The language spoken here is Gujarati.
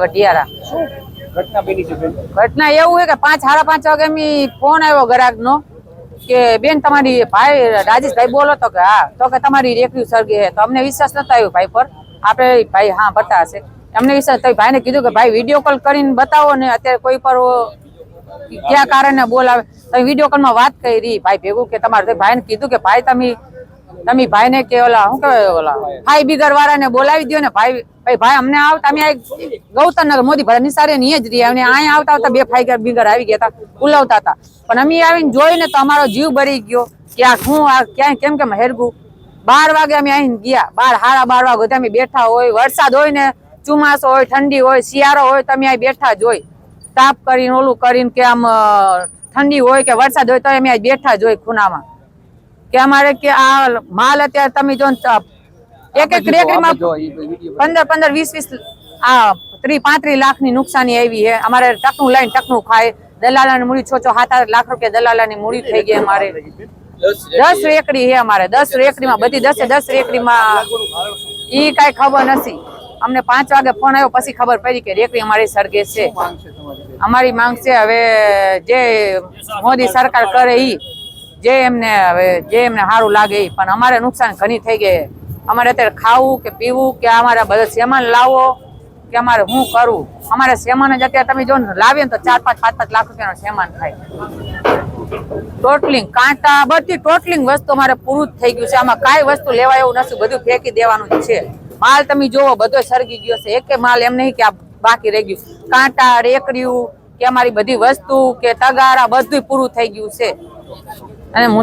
વઢિયારા ઘટના બની છે બેન? ઘટના એવું છે કે 5:30 વાગે મી ફોન આવ્યો ગ્રાહક નો કે બેન તમારી ભાઈ રાજેશભાઈ બોલો તો કે હા, તો કે તમારી રેકડી સળગી છે. તો અમને વિશ્વાસ નતો આવ્યો ભાઈ પર. આપણે ભાઈ હા બતા હશે અમને વિશ્વાસ તો ભાઈને કીધું કે ભાઈ વિડીયો કોલ કરીને બતાવો ને, અત્યારે કોઈ પર ક્યાં કારણે બોલાવે તો વિડીયો કોલમાં વાત કરી ભાઈ ભેગું કે તમારે ભાઈને કીધું કે ભાઈ તમે ભાઈને કે ઓલા શું કહેવાય ઓલા ભાઈ બિગર વાળાને બોલાવી દો ને. ભાઈ અમને આવતા અમે ગૌતમનગર મોદી ભરા નિસારે ની જ રહી અને અહીંયા આવતા બે ફાઈગર બિગર આવી ગયા હતા, ઉલાવતા હતા. પણ અમે આવીને જોઈને તો અમારો જીવ બળી ગયો કે આ હું આ ક્યાંય કેમ કેમ હેરગું. 12 વાગે અમે અહીં ગયા, 12 વાગે અમે બેઠા હોય, વરસાદ હોય ને, ચોમાસો હોય, ઠંડી હોય, શિયાળો હોય, તમે અહીં બેઠા જ હોય. તાપ કરીને ઓલું કરીને કે આમ ઠંડી હોય કે વરસાદ હોય તો અમે અહીં બેઠા જ હોય ખૂણામાં. કે અમારે કે આ માલ અત્યારે તમે જો એક રેકડીમાં 15 20 આ 30-35 લાખની નુકસાની આવી છે. અમારે ટકનું લઈને ટકનું ખાય. દલાલાની મૂડી 6-7 લાખ રૂપિયા દલાલાની મૂડી થઈ ગઈ. અમારે 10 રેકડી છે. અમારે 10 રેકડીમાં બધી 10 રેકડીમાં ઈ કઈ ખબર નથી. અમને 5 વાગે ફોન આવ્યો પછી ખબર પડી કે રેકડી અમારી સળગે છે. અમારી માંગ છે હવે જે મોદી સરકાર કરે ઈ જે એમને સારું લાગે ઈ. પણ અમારે નુકસાન ઘણી થઈ ગઈ. અમારે અત્યારે ખાવું કે પીવું કે અમારે બધા સામાન લાવો કે અમારે શું કરવું. અમારે સામાન જ અત્યારે તમે જો લાવીએ ને તો 4-5 લાખ રૂપિયાનો સામાન થાય. ટોટલિંગ કાંટા બધી ટોટલિંગ વસ્તુ અમારે પૂરું જ થઈ ગયું છે. આમાં કાંઈ વસ્તુ લેવા એવું નથી, બધું ફેંકી દેવાનું જ છે. માલ તમે જોવો બધો સળગી ગયો છે. એકે માલ એમ નહીં કે આ બાકી રહી ગયું. કાંટા રેકડીયું કે અમારી બધી વસ્તુ કે તગારા બધું પૂરું થઈ ગયું છે. અને હું